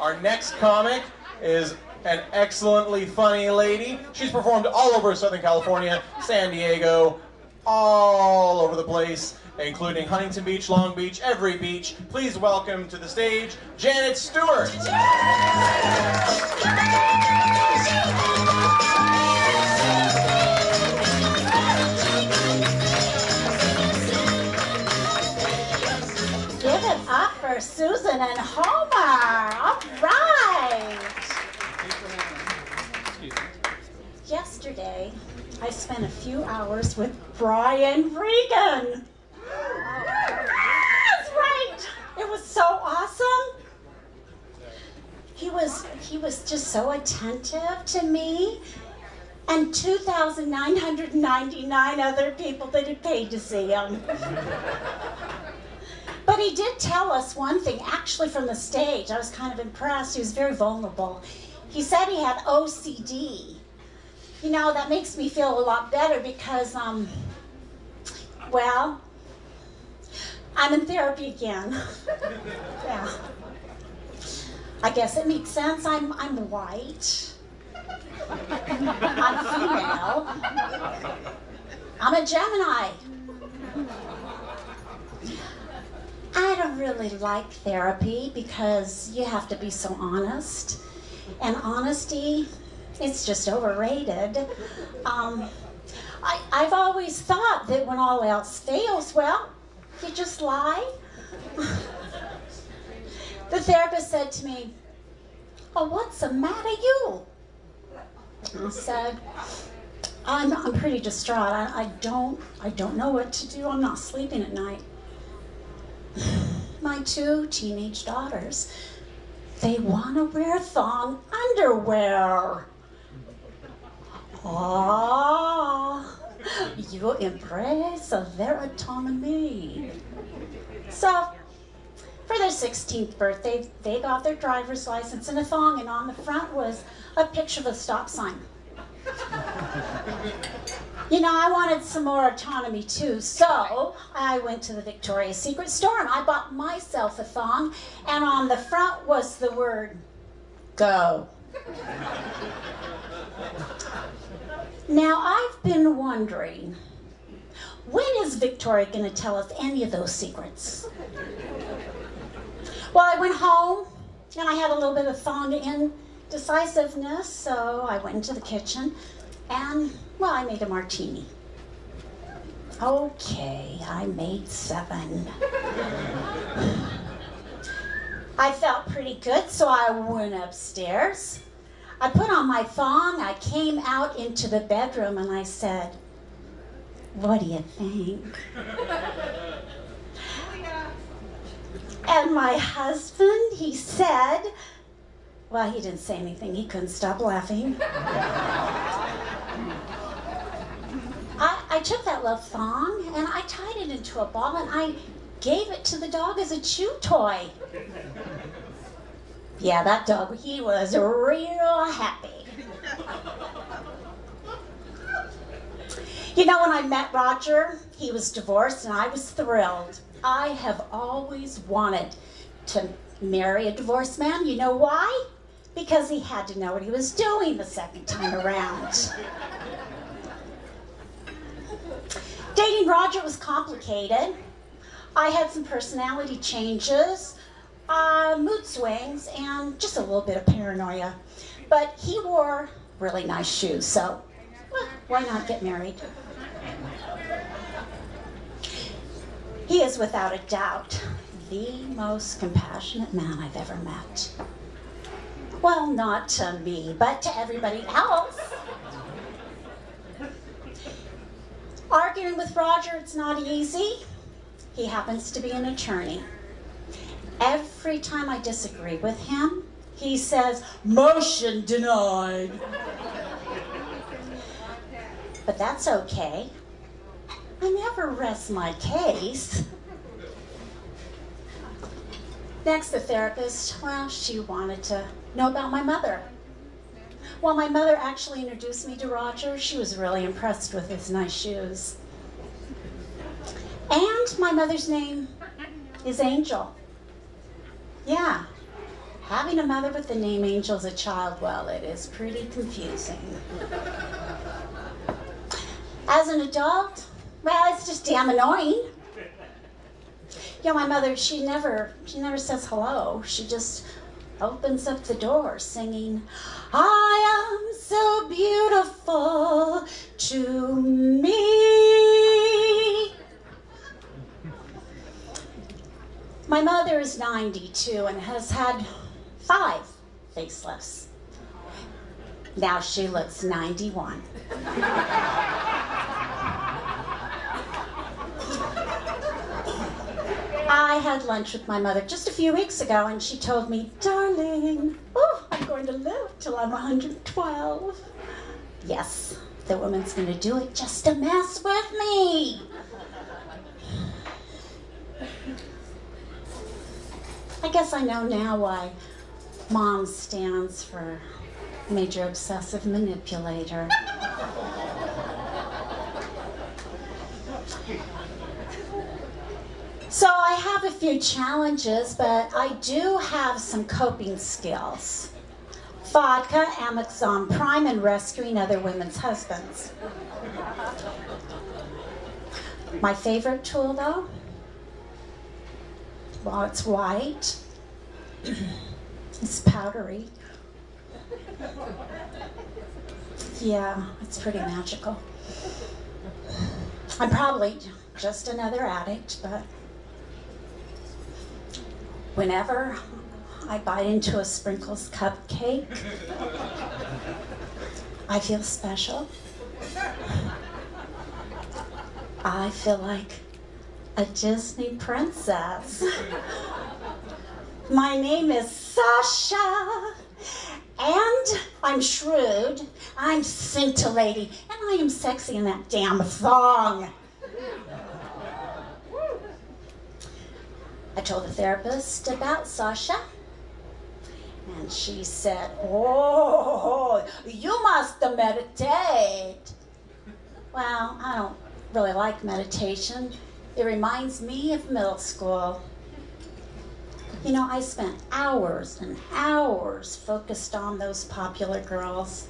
Our next comic is an excellently funny lady. She's performed all over Southern California, San Diego, all over the place, including Huntington Beach, Long Beach, every beach. Please welcome to the stage, Janet Stewart. Give it up for Susan and Homer. All right. Yesterday, I spent a few hours with Brian Regan. That's right. It was so awesome. He was just so attentive to me and 2,999 other people that had paid to see him. But he did tell us one thing, actually from the stage. I was kind of impressed. He was very vulnerable. He said he had OCD. You know, that makes me feel a lot better because, well, I'm in therapy again. Yeah. I guess it makes sense. I'm white. I'm female. I'm a Gemini. I don't really like therapy because you have to be so honest. And honesty, it's just overrated. I've always thought that when all else fails, well, you just lie. The therapist said to me, "Oh, what's the matter you?" I said, I'm pretty distraught. I don't know what to do. I'm not sleeping at night. My 2 teenage daughters, they want to wear thong underwear. Oh, you embrace their autonomy. So, for their 16th birthday, they got their driver's license and a thong, and on the front was a picture of a stop sign. You know, I wanted some more autonomy too, so I went to the Victoria's Secret store and I bought myself a thong, and on the front was the word, go. Now, I've been wondering, when is Victoria going to tell us any of those secrets? Well, I went home and I had a little bit of thong indecisiveness, so I went into the kitchen and, well, I made a martini. Okay, I made 7. I felt pretty good, so I went upstairs. I put on my thong, I came out into the bedroom, and I said, "What do you think?" And my husband, he said, well, he didn't say anything. He couldn't stop laughing. I took that little thong and I tied it into a ball and I gave it to the dog as a chew toy. Yeah, that dog, he was real happy. You know, when I met Roger, he was divorced and I was thrilled. I have always wanted to marry a divorced man. You know why? Because he had to know what he was doing the second time around. Dating Roger was complicated. I had some personality changes, mood swings, and just a little bit of paranoia. But he wore really nice shoes, so well, why not get married? He is without a doubt the most compassionate man I've ever met. Well, not to me, but to everybody else. Arguing with Roger, it's not easy. He happens to be an attorney. Every time I disagree with him, he says, "Motion denied." But that's okay. I never rest my case. Next, the therapist, well, she wanted to know about my mother. Well, my mother actually introduced me to Roger. She was really impressed with his nice shoes. And my mother's name is Angel. Yeah. Having a mother with the name Angel as a child, well, it is pretty confusing. As an adult, well, it's just damn annoying. You know, my mother, she never says hello. She just opens up the door singing, I am so beautiful to me. My mother is 92 and has had 5 facelifts. Now she looks 91. I had lunch with my mother just a few weeks ago, and she told me, darling, oh, I'm going to live till I'm 112. Yes, the woman's going to do it just to mess with me. I guess I know now why MOM stands for Major Obsessive Manipulator. So I have a few challenges, but I do have some coping skills. Vodka, Amazon Prime, and rescuing other women's husbands. My favorite tool, though? Well, it's white. It's powdery. Yeah, it's pretty magical. I'm probably just another addict, but whenever I bite into a Sprinkles cupcake, I feel special. I feel like a Disney princess. My name is Sasha, and I'm shrewd, I'm scintillating, and I am sexy in that damn thong. I told the therapist about Sasha, and she said, oh, you must meditate. Well, I don't really like meditation. It reminds me of middle school. You know, I spent hours and hours focused on those popular girls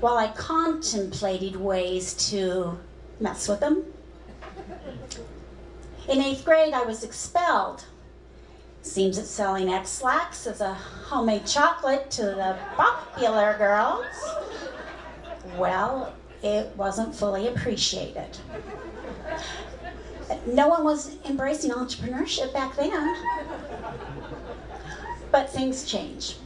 while I contemplated ways to mess with them. In 8th grade, I was expelled. Seems that selling X-Lax as a homemade chocolate to the popular girls, well, it wasn't fully appreciated. No one was embracing entrepreneurship back then. But things change.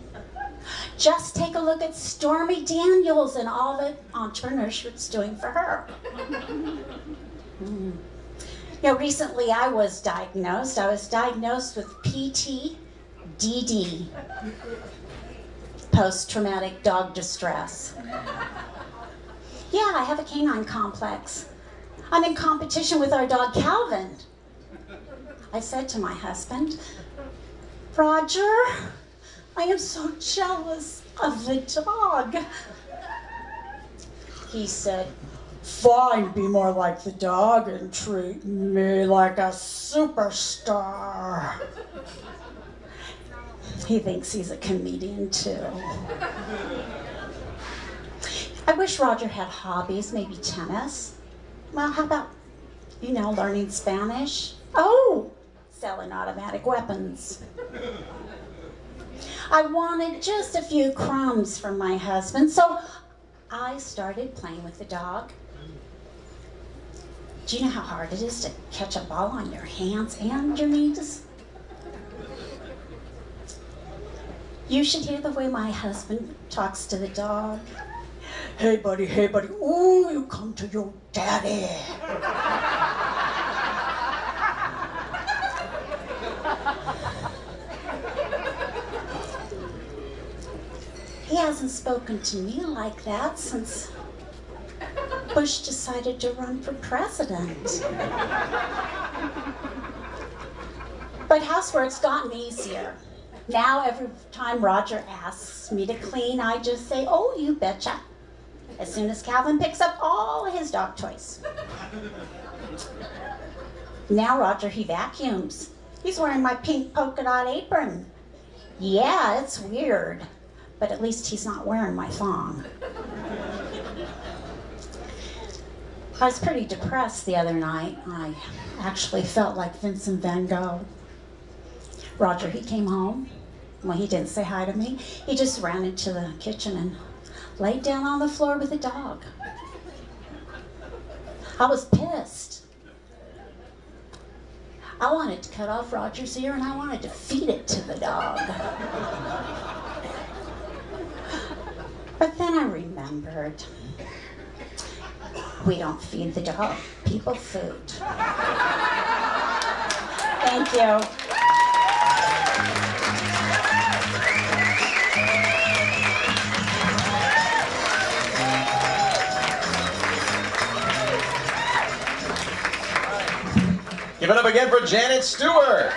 Just take a look at Stormy Daniels and all that entrepreneurship's doing for her. You know, recently I was diagnosed. I was diagnosed with PTDD, post-traumatic dog distress. Yeah, I have a canine complex. I'm in competition with our dog Calvin. I said to my husband, Roger, I am so jealous of the dog. He said, fine, be more like the dog and treat me like a superstar. He thinks he's a comedian too. I wish Roger had hobbies, maybe tennis. Well, how about, you know, learning Spanish? Oh, selling automatic weapons. I wanted just a few crumbs from my husband, so I started playing with the dog. Do you know how hard it is to catch a ball on your hands and your knees? You should hear the way my husband talks to the dog. Hey buddy, ooh, you come to your daddy. He hasn't spoken to me like that since Bush decided to run for president. But housework's gotten easier. Now every time Roger asks me to clean, I just say, oh, you betcha. As soon as Calvin picks up all his dog toys. Now Roger, he vacuums. He's wearing my pink polka dot apron. Yeah, it's weird, but at least he's not wearing my thong. I was pretty depressed the other night. I actually felt like Vincent van Gogh. Roger, he came home. Well, he didn't say hi to me. He just ran into the kitchen and laid down on the floor with the dog. I was pissed. I wanted to cut off Roger's ear and I wanted to feed it to the dog. But then I remembered, we don't feed the dog people food. Thank you. Give it up again for Janet Stewart.